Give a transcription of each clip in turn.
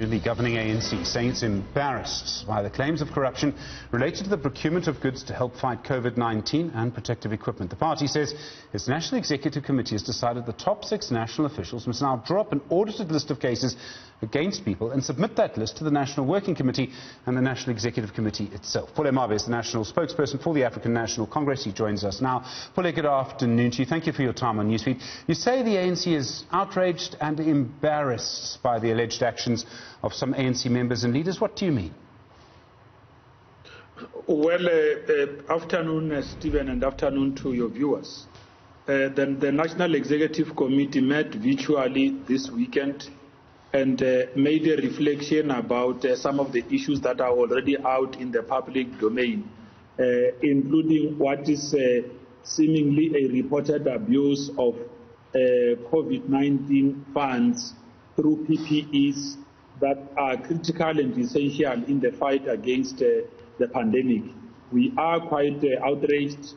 The governing ANC saying it's embarrassed by the claims of corruption related to the procurement of goods to help fight COVID-19 and protective equipment. The party says its National Executive Committee has decided the top 6 national officials must now draw up an audited list of cases against people and submit that list to the National Working Committee and the National Executive Committee itself. Pule Mabe is the national spokesperson for the African National Congress. He joins us now. Pule, good afternoon to you. Thank you for your time on Newsfeed. You say the ANC is outraged and embarrassed by the alleged actions of some ANC members and leaders. What do you mean? Well, afternoon, Stephen, and afternoon to your viewers. The National Executive Committee met virtually this weekend and made a reflection about some of the issues that are already out in the public domain, including what is seemingly a reported abuse of COVID-19 funds through PPEs that are critical and essential in the fight against the pandemic. We are quite outraged,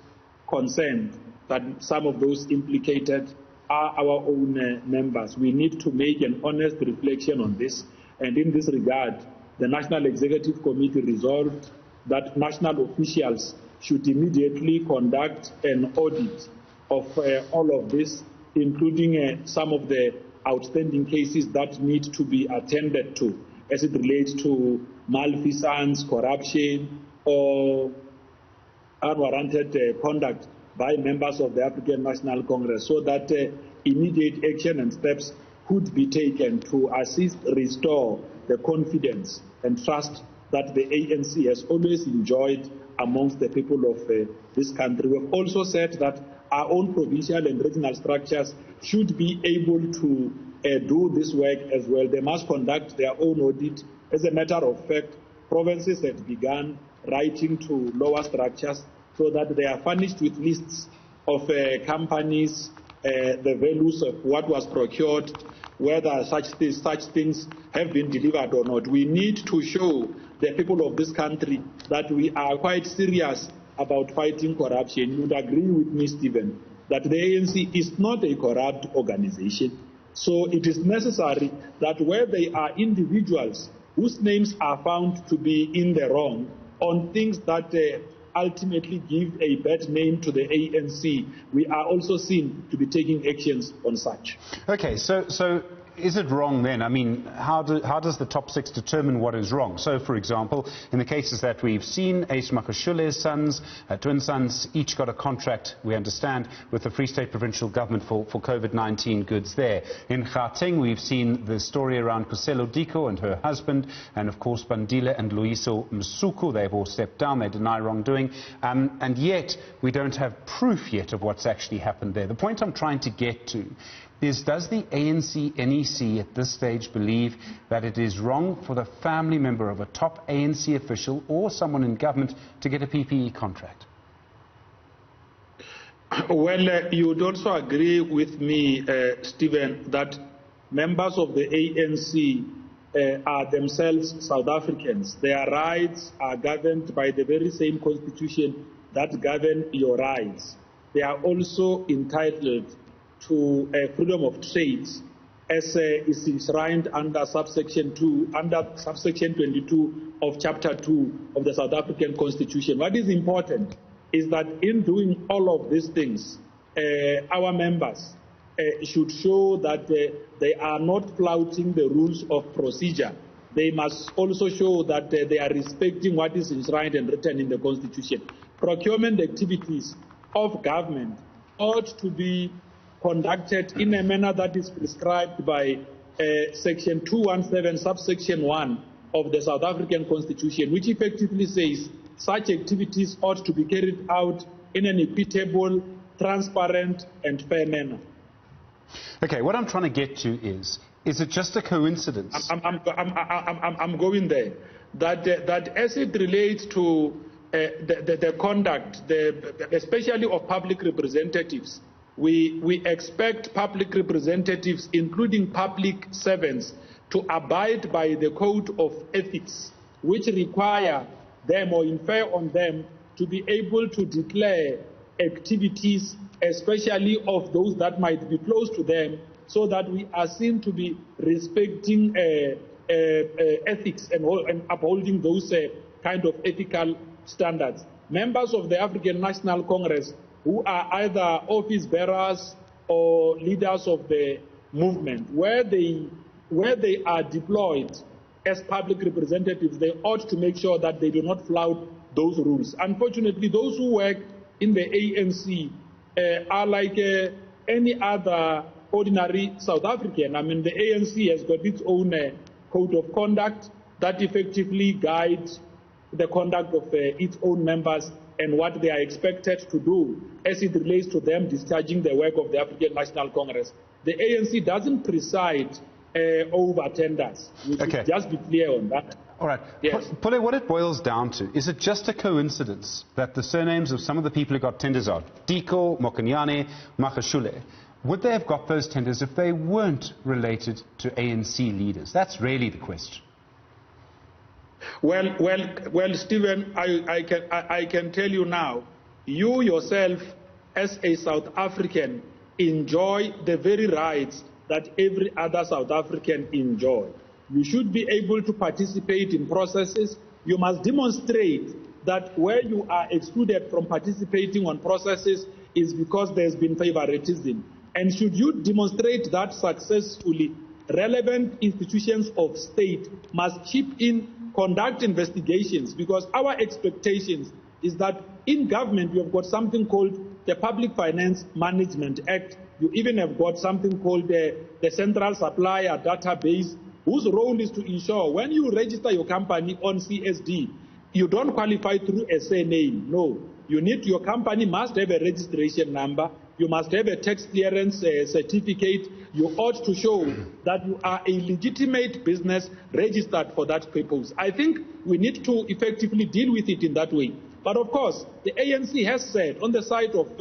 concerned that some of those implicated are our own members. We need to make an honest reflection on this, and in this regard, the National Executive Committee resolved that national officials should immediately conduct an audit of all of this, including some of the outstanding cases that need to be attended to as it relates to malfeasance, corruption, or unwarranted conduct by members of the African National Congress, so that immediate action and steps could be taken to assist restore the confidence and trust that the ANC has always enjoyed amongst the people of this country. We've also said that our own provincial and regional structures should be able to do this work as well. They must conduct their own audit. As a matter of fact, provinces have begun writing to lower structures so that they are furnished with lists of companies, the values of what was procured, whether such things have been delivered or not. We need to show the people of this country that we are quite serious about fighting corruption. You would agree with me, Stephen, that the ANC is not a corrupt organization. So it is necessary that where there are individuals whose names are found to be in the wrong on things that ultimately give a bad name to the ANC, we are also seen to be taking actions on such. Okay, so is it wrong then? I mean, how does the top 6 determine what is wrong? So, for example, in the cases that we've seen, Ace Makashule's sons, twin sons, each got a contract, we understand, with the Free State Provincial Government for COVID-19 goods there. In Gauteng, we've seen the story around Kuselo Diko and her husband, and of course Bandile and Loyiso Msuku. They've all stepped down, they deny wrongdoing, and yet we don't have proof yet of what's actually happened there. The point I'm trying to get to is, does the ANC NEC at this stage believe that it is wrong for the family member of a top ANC official or someone in government to get a PPE contract? Well, you would also agree with me, Stephen, that members of the ANC are themselves South Africans. Their rights are governed by the very same constitution that govern your rights. They are also entitled to freedom of trade, as is enshrined under subsection 22 of chapter 2 of the South African Constitution. What is important is that in doing all of these things, our members should show that they are not flouting the rules of procedure. They must also show that they are respecting what is enshrined and written in the Constitution. Procurement activities of government ought to be conducted in a manner that is prescribed by section 217 subsection 1 of the South African Constitution, which effectively says such activities ought to be carried out in an equitable, transparent and fair manner. Okay, what I'm trying to get to is it just a coincidence? I'm going there. That as it relates to the conduct, especially of public representatives, we expect public representatives, including public servants, to abide by the code of ethics, which require them or infer on them to be able to declare activities, especially of those that might be close to them, so that we are seen to be respecting ethics and upholding those kind of ethical standards. Members of the African National Congress who are either office bearers or leaders of the movement, where they are deployed as public representatives, they ought to make sure that they do not flout those rules. Unfortunately, those who work in the ANC are like any other ordinary South African. I mean, the ANC has got its own code of conduct that effectively guides the conduct of its own members and what they are expected to do as it relates to them discharging the work of the African National Congress. The ANC doesn't preside over tenders. We should just be clear on that. All right. Yes. Pule, what it boils down to, is it just a coincidence that the surnames of some of the people who got tenders are Diko, Mokonyane, Magashule? Would they have got those tenders if they weren't related to ANC leaders? That's really the question. Well, Stephen, I can tell you now, you yourself, as a South African, enjoy the very rights that every other South African enjoy. You should be able to participate in processes. You must demonstrate that where you are excluded from participating on processes is because there's been favoritism. And should you demonstrate that successfully, relevant institutions of state must chip in, conduct investigations, because our expectations is that in government you have got something called the Public Finance Management Act. You even have got something called the Central Supplier Database, whose role is to ensure when you register your company on CSD, you don't qualify through a surname. No, your company must have a registration number. You must have a tax clearance certificate. You ought to show that you are a legitimate business registered for that purpose. I think we need to effectively deal with it in that way. But of course, the ANC has said, on the side of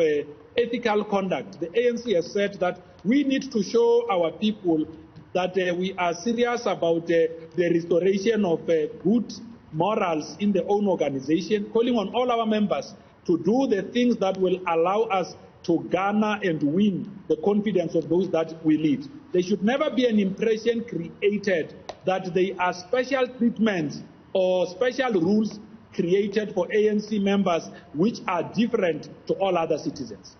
ethical conduct, the ANC has said that we need to show our people that we are serious about the restoration of good morals in their own organization, calling on all our members to do the things that will allow us to garner and win the confidence of those that we lead. There should never be an impression created that there are special treatments or special rules created for ANC members which are different to all other citizens.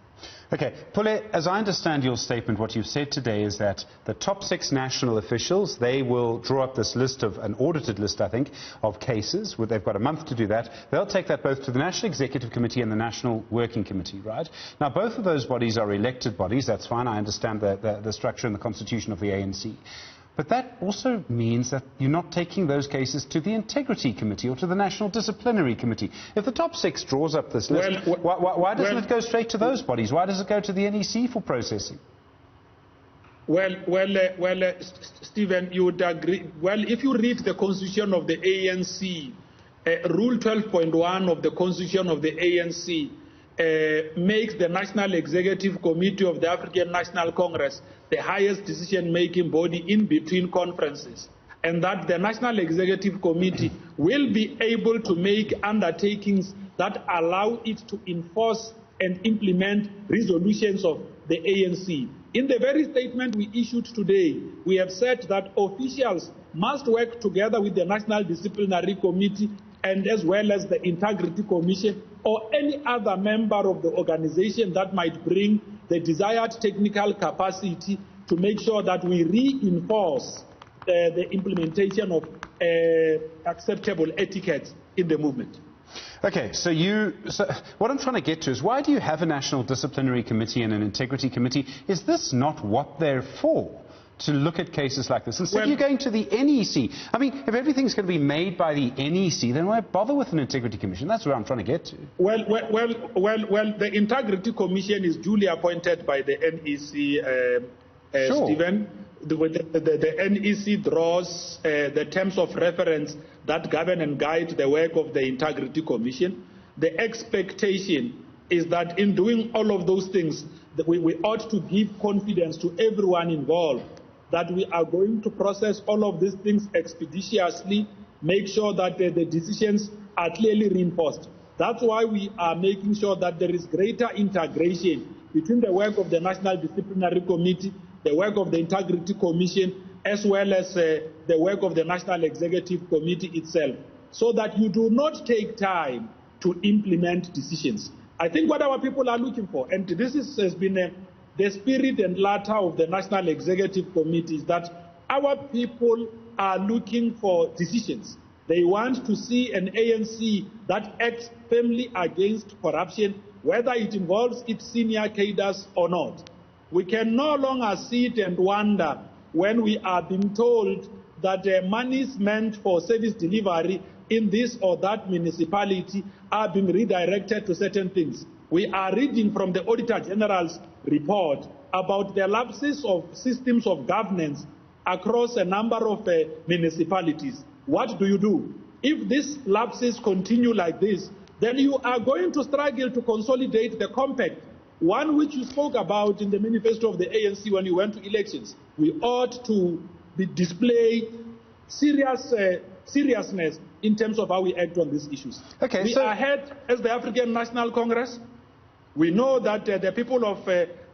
Okay, Pule, as I understand your statement, what you've said today is that the top 6 national officials, they will draw up this list of, an audited list, I think, of cases. They've got a month to do that. They'll take that both to the National Executive Committee and the National Working Committee, right? Now, both of those bodies are elected bodies. That's fine. I understand the structure and the constitution of the ANC. But that also means that you're not taking those cases to the Integrity Committee or to the National Disciplinary Committee. If the top 6 draws up this list, why doesn't it go straight to those bodies? Why does it go to the NEC for processing? Stephen, you would agree. Well, if you read the constitution of the ANC, Rule 12.1 of the constitution of the ANC makes the National Executive Committee of the African National Congress the highest decision-making body in between conferences, and that the National Executive Committee will be able to make undertakings that allow it to enforce and implement resolutions of the ANC. In the very statement we issued today, we have said that officials must work together with the National Disciplinary Committee and as well as the Integrity Commission or any other member of the organization that might bring the desired technical capacity to make sure that we reinforce the implementation of acceptable etiquette in the movement. Okay, so what I'm trying to get to is, why do you have a National Disciplinary Committee and an Integrity Committee? Is this not what they're for? To look at cases like this. Instead, you're going to the NEC. I mean, if everything's going to be made by the NEC, then why bother with an Integrity Commission? That's where I'm trying to get to. Well, the Integrity Commission is duly appointed by the NEC, sure. Stephen. The NEC draws the terms of reference that govern and guide the work of the Integrity Commission. The expectation is that in doing all of those things, that we ought to give confidence to everyone involved that we are going to process all of these things expeditiously, make sure that the decisions are clearly reinforced. That's why we are making sure that there is greater integration between the work of the National Disciplinary Committee, the work of the Integrity Commission, as well as the work of the National Executive Committee itself, so that you do not take time to implement decisions. I think what our people are looking for, and this has been the spirit and latter of the National Executive Committee, is that our people are looking for decisions. They want to see an ANC that acts firmly against corruption, whether it involves its senior cadres or not. We can no longer sit and wonder when we are being told that monies meant for service delivery in this or that municipality are being redirected to certain things. We are reading from the Auditor General's report about the lapses of systems of governance across a number of municipalities. What do? If these lapses continue like this, then you are going to struggle to consolidate the compact, one which you spoke about in the manifesto of the ANC when you went to elections. We ought to display seriousness in terms of how we act on these issues. Okay, we are ahead as the African National Congress. We know that the people of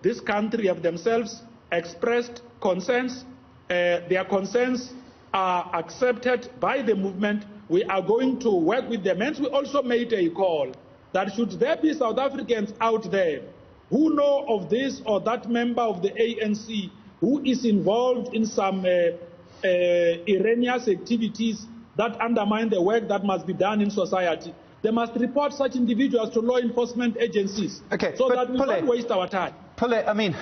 this country have themselves expressed concerns. Their concerns are accepted by the movement. We are going to work with them. And we also made a call that should there be South Africans out there who know of this or that member of the ANC who is involved in some erroneous activities that undermine the work that must be done in society, they must report such individuals to law enforcement agencies, so that we don't waste our time. Pule, I mean,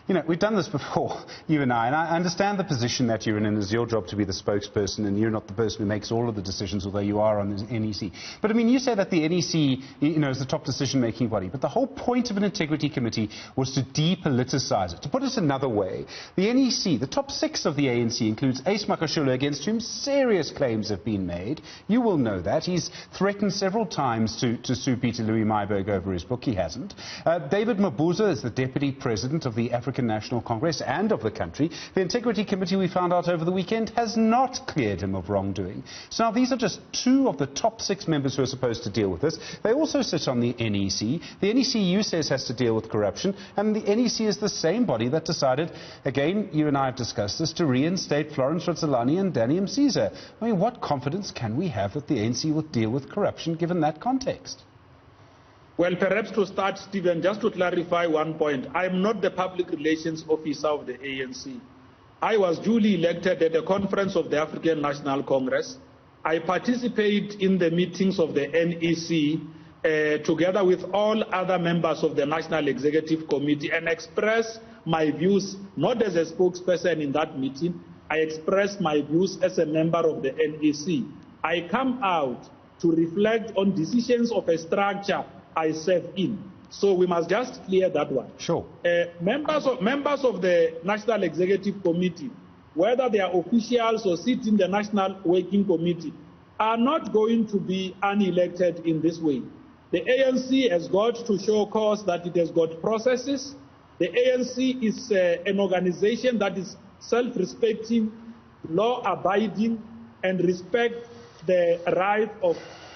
you know, we've done this before, you and I understand the position that you're in, and it's your job to be the spokesperson, and you're not the person who makes all of the decisions, although you are on the NEC. But I mean, you say that the NEC, you know, is the top decision-making body, but the whole point of an integrity committee was to depoliticize it. To put it another way, the NEC, the top 6 of the ANC, includes Ace Makashule, against whom serious claims have been made. You will know that. He's threatened several times to sue Peter Louis Myburgh over his book. He hasn't. David Mabuza is the deputy president of the African National Congress and of the country. The Integrity Committee, we found out over the weekend, has not cleared him of wrongdoing. So now these are just 2 of the top 6 members who are supposed to deal with this. They also sit on the NEC. The NEC, you says, has to deal with corruption, and the NEC is the same body that decided, again, you and I have discussed this, to reinstate Florence Ritzelani and Danny Msiza. I mean, what confidence can we have that the ANC will deal with corruption given that context? Well, perhaps to start, Stephen, just to clarify one point, I am not the public relations officer of the ANC. I was duly elected at the conference of the African National Congress. I participate in the meetings of the NEC together with all other members of the National Executive Committee, and express my views not as a spokesperson in that meeting. I express my views as a member of the NEC. I come out to reflect on decisions of a structure I serve in. So we must just clear that one. Sure. Members of the National Executive Committee, whether they are officials or sit in the National Working Committee, are not going to be unelected in this way. The ANC has got to show cause that it has got processes. The ANC is an organization that is self-respecting, law-abiding, and respect the right of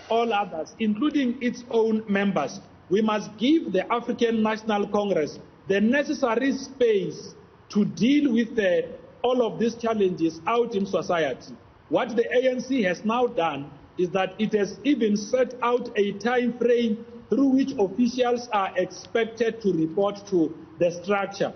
all others, including its own members. We must give the African National Congress the necessary space to deal with all of these challenges out in society. What the ANC has now done is that it has even set out a time frame through which officials are expected to report to the structure.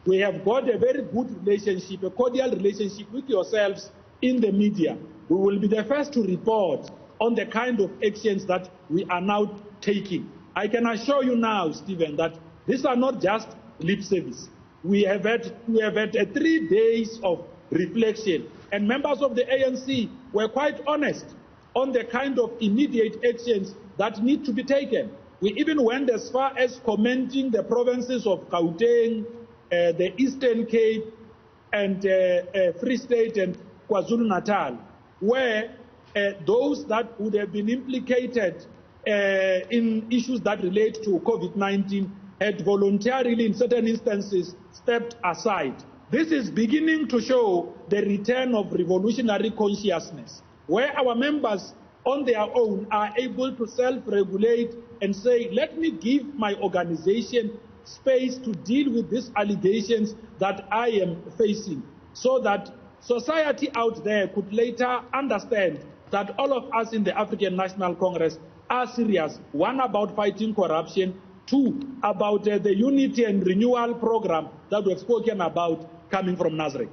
We have got a very good relationship, a cordial relationship with yourselves in the media. We will be the first to report on the kind of actions that we are now taking. I can assure you now, Stephen, that these are not just lip service. We have had 3 days of reflection, and members of the ANC were quite honest on the kind of immediate actions that need to be taken. We even went as far as commending the provinces of Gauteng, the Eastern Cape, and Free State and KwaZulu-Natal, where those that would have been implicated in issues that relate to COVID-19 had voluntarily, in certain instances, stepped aside. This is beginning to show the return of revolutionary consciousness, where our members on their own are able to self-regulate and say, let me give my organization space to deal with these allegations that I am facing, so that society out there could later understand that all of us in the African National Congress are serious, one, about fighting corruption, two, about the unity and renewal program that we've spoken about coming from Nazareth.